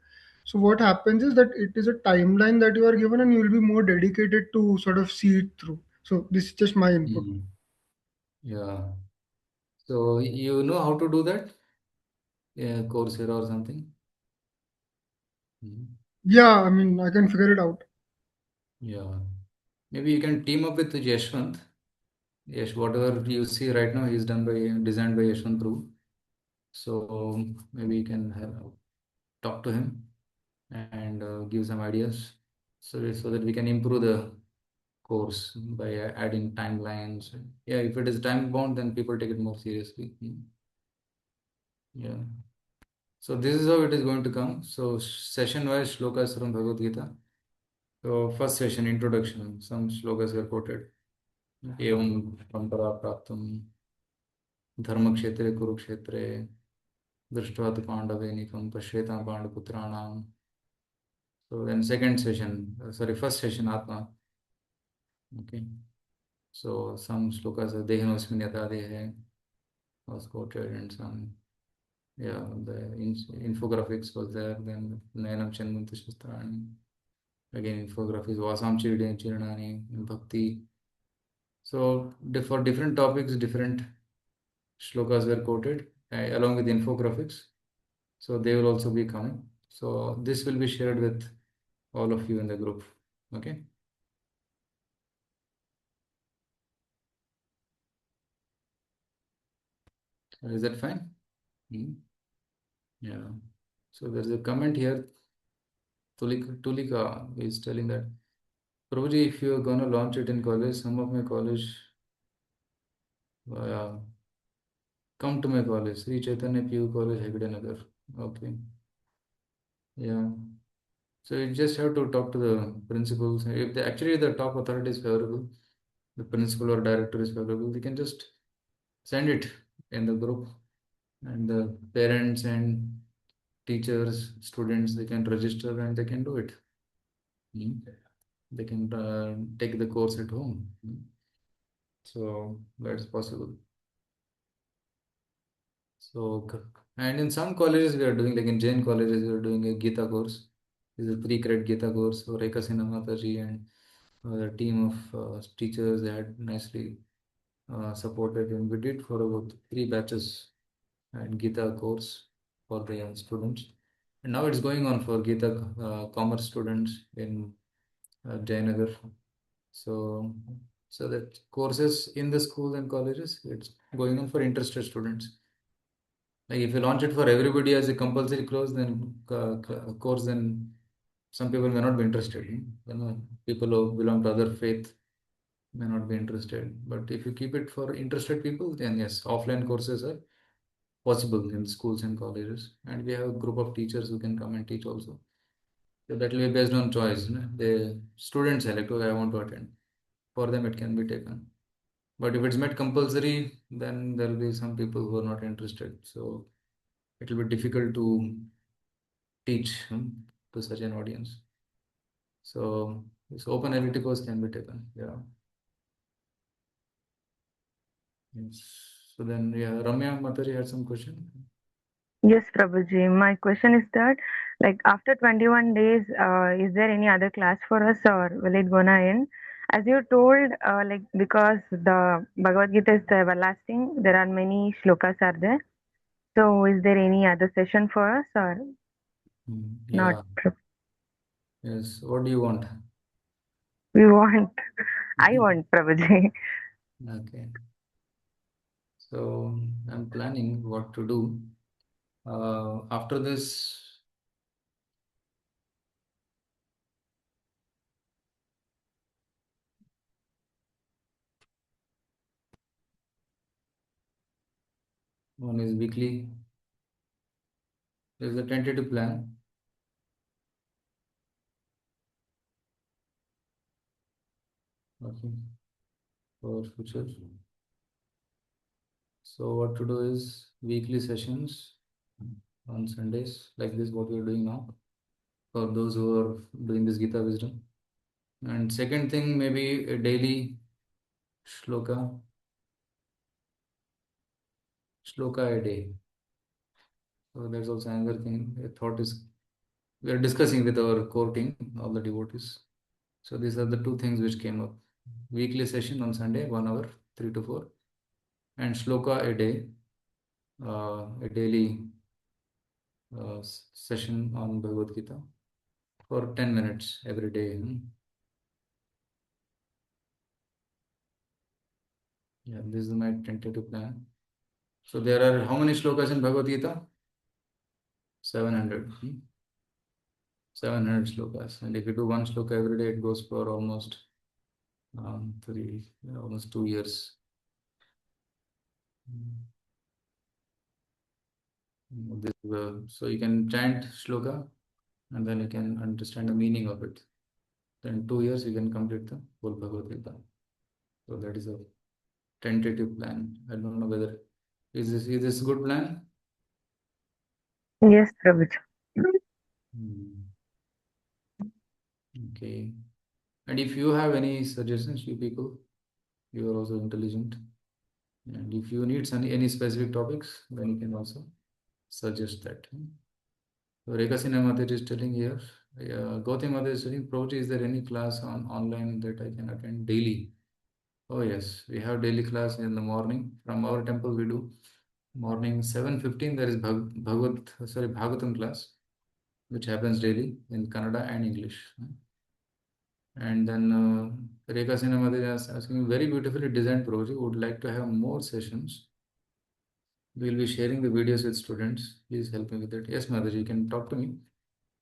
So what happens is that it is a timeline that you are given, and you will be more dedicated to sort of see it through. So this is just my input. Yeah. So you know how to do that? Yeah, Coursera or something. Yeah, I mean, I can figure it out. Yeah. Maybe you can team up with Yashwant. Yes, whatever you see right now is designed by Yashwant Prabhu. So maybe you can talk to him and give some ideas so that we can improve the course by adding timelines. Yeah, if it is time bound, then people take it more seriously. Yeah. So this is how it is going to come. So session wise shlokas from Bhagavad Gita. So first session introduction. Some shlokas were quoted. Evam parampara praptam dharmakshetre kurukshetre दृष्ट्वा तु पांडवैनिकं पश्येतां पांडुपुत्राणाम. So then second session, sorry, first session Atma. Okay. So some shlokas are Dehanosmin Yatadehe was quoted and some, yeah, the infographics was there. Then Nayanam Chandanta Shastrani. Again, infographics, Vasam Chirnani, Bhakti. So for different topics, different shlokas were quoted along with infographics. So they will also be coming. So this will be shared with all of you in the group. Okay. Is that fine? Yeah. So there's a comment here. Tulika is telling that, Prabhuji, if you're gonna launch it in college, some of my college come to my college, Sri Chaitanya PU College, Hegde Nagar. Okay. Yeah. So you just have to talk to the principals. If actually the top authority is favorable, the principal or director is favorable, they can just send it in the group, and the parents and teachers, students, they can register and they can do it. they can take the course at home. So that's possible. So, and in some colleges we are doing, like in Jain colleges, we are doing a Gita course. It's a 3 credit Gita course. So Rekha Sinha Mataji and the team of teachers, they had nicely supported, and we did for about 3 batches and Gita course for the young students. And now it's going on for Gita commerce students in Jayanagar. So, so that courses in the school and colleges, it's going on for interested students. Like if you launch it for everybody as a compulsory course, then course, then some people may not be interested. You know, people who belong to other faith may not be interested. But if you keep it for interested people, then yes, offline courses are possible in schools and colleges. And we have a group of teachers who can come and teach also. So that will be based on choice. You know? The students select, okay, I want to attend. For them, it can be taken. But if it's made compulsory, then there will be some people who are not interested. So it will be difficult to teach to such an audience. So this open LT course can be taken. Yeah. Yes. So then, yeah, Ramya Matari had some question. Yes, Prabhuji. My question is that, like, after 21 days, is there any other class for us, or will it gonna end? As you told, like, because the Bhagavad Gita is the everlasting, there are many shlokas are there. So, is there any other session for us, or not? Yeah. Yes. What do you want? We want, I want, Prabhuji. Okay. So I'm planning what to do. After this, one is weekly. There's a tentative plan. Okay. For future. So what to do is weekly sessions on Sundays, like this, what we are doing now, for those who are doing this Gita wisdom. And second thing, maybe a daily shloka a day. So that's also another thing. A thought is we are discussing with our core team, all the devotees. So these are the two things which came up. Weekly session on Sunday, 1 hour, 3 to 4, and shloka a day, a daily session on Bhagavad Gita for 10 minutes every day. Yeah, this is my tentative plan. So there are how many shlokas in Bhagavad Gita? 700. 700 slokas. And if you do one shloka every day, it goes for almost almost 2 years. So you can chant shloka and then you can understand the meaning of it. Then in 2 years you can complete the whole Bhagavad Gita. So that is a tentative plan. I don't know whether is this a good plan? Yes, Prabhuji. Okay. And if you have any suggestions, you people, you are also intelligent. And if you need any specific topics, then you can also suggest that. So Rekha Sinha Mataji is telling here, Gautam Mataji is telling, Prabhuji, is there any class on online that I can attend daily? Oh yes, we have daily class in the morning. From our temple we do morning 7:15. There is Bhagavatam class, which happens daily in Kannada and English. And then Rekha Sinha Mataji is asking, very beautifully designed Prabhuji, would like to have more sessions. We will be sharing the videos with students. Please help me with it. Yes, Mataji, you can talk to me.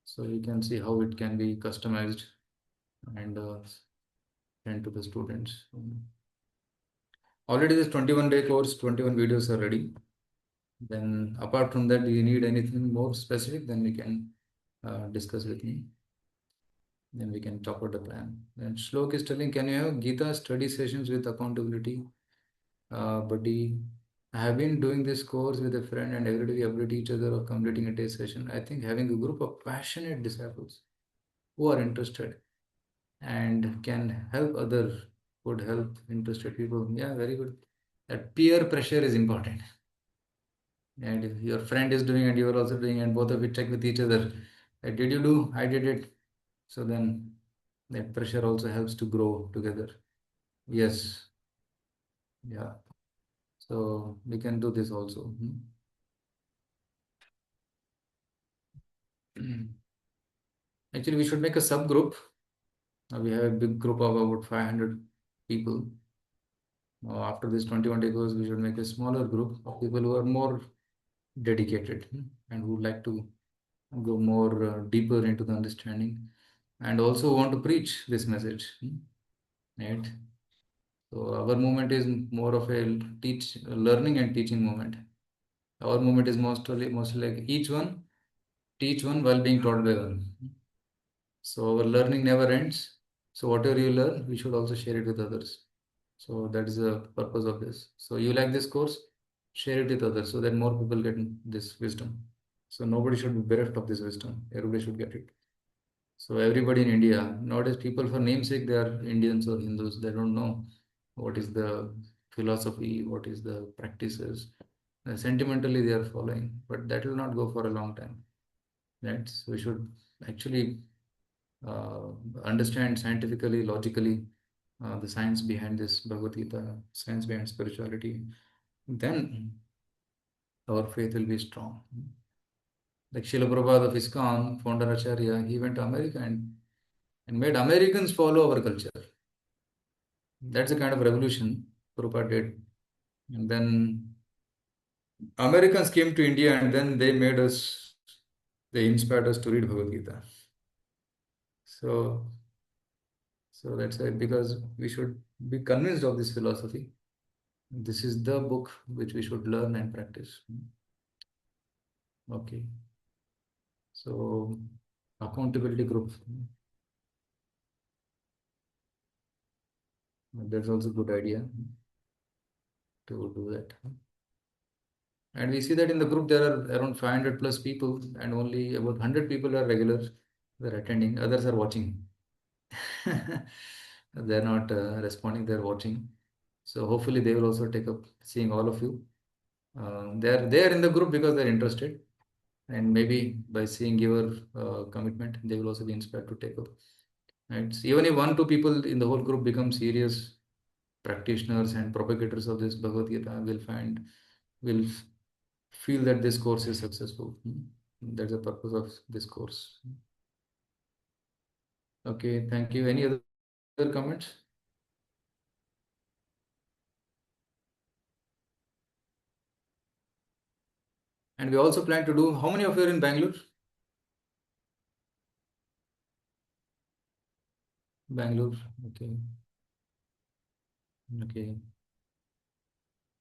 So you can see how it can be customized and sent to the students. Already this 21-day course, 21 videos are ready. Then apart from that, do you need anything more specific? Then we can discuss with me. Then we can talk about the plan. Then Shlok is telling, can you have Gita study sessions with accountability? Buddy, I have been doing this course with a friend and every day we update each other of completing a day session. I think having a group of passionate disciples who are interested and can help other, would help interested people. Yeah, very good. That peer pressure is important. And if your friend is doing and you are also doing, and both of you check with each other, did you do? I did it. So then that pressure also helps to grow together. Yes. Yeah. So we can do this also. Actually, we should make a subgroup. We have a big group of about 500 people. After this 21-day course, we should make a smaller group of people who are more dedicated and who like to go more deeper into the understanding and also want to preach this message. Right? So our movement is more of a learning and teaching movement. Our movement is mostly like each one teach one while being taught by one. So our learning never ends. So whatever you learn, we should also share it with others. So that is the purpose of this. So you like this course, share it with others so that more people get this wisdom. So nobody should be bereft of this wisdom. Everybody should get it. So everybody in India, nowadays people for namesake, they are Indians or Hindus. They don't know what is the philosophy, what is the practices. Sentimentally they are following, but that will not go for a long time. Right? So we should actually understand scientifically, logically, the science behind this Bhagavad Gita, science behind spirituality. Then our faith will be strong. Like Srila Prabhupada of ISKCON, founder Acharya, he went to America and made Americans follow our culture. That's the kind of revolution Prabhupada did. And then Americans came to India and then they inspired us to read Bhagavad Gita. So that's why, because we should be convinced of this philosophy. This is the book which we should learn and practice. Okay. So accountability group. That's also a good idea to do that. And we see that in the group there are around 500 plus people and only about 100 people are regular. They're attending. Others are watching. They're not responding. They're watching. So hopefully they will also take up seeing all of you. They're in the group because they're interested. And maybe by seeing your commitment, they will also be inspired to take up. Right? So even if 1-2 people in the whole group become serious practitioners and propagators of this Bhagavad Gita, will feel that this course is successful. That's the purpose of this course. Okay, thank you. Any other comments? And we also plan to do, how many of you are in Bangalore? Bangalore, okay. Okay.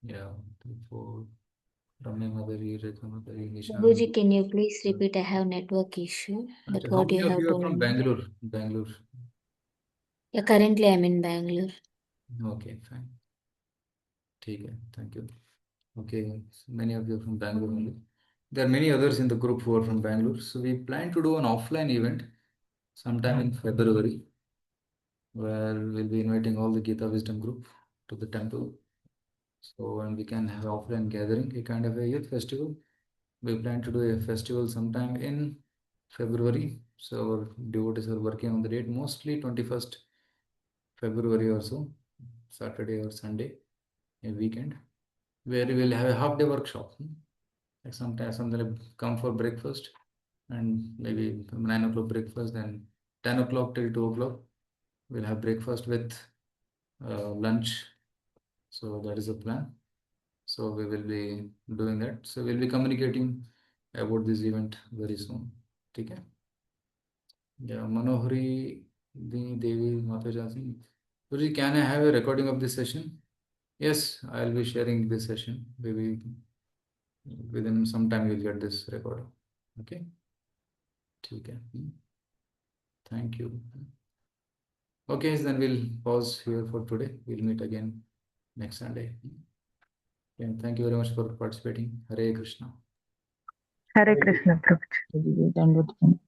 Yeah, 3, 4. Ramya Madhuri, Rekha Madhuri, Nishan. Prabhuji, can you please repeat? I have network issue. That How what many you of have you are told from me. Bangalore? Bangalore. Yeah, currently I'm in Bangalore. Okay, fine. Okay, thank you. Okay, so many of you are from Bangalore only. There are many others in the group who are from Bangalore. So we plan to do an offline event sometime in February, where we'll be inviting all the Gita Wisdom group to the temple. So, and we can have offline gathering, a kind of a youth festival. We plan to do a festival sometime in February. So our devotees are working on the date, mostly 21st February or so, Saturday or Sunday, a weekend, where we will have a half-day workshop. Like sometimes something like come for breakfast and maybe 9 o'clock breakfast, then 10 o'clock till 2 o'clock. We'll have breakfast with lunch. So that is the plan. So we will be doing that. So we'll be communicating about this event very soon. Okay. Yeah, Manohari Devi Mataji. Guruji, can I have a recording of this session? Yes, I'll be sharing this session. Maybe within some time you'll get this recording. Okay. Okay. Thank you. Okay, then we'll pause here for today. We'll meet again next Sunday. And thank you very much for participating. Hare Krishna. Hare Krishna, Prabhuji.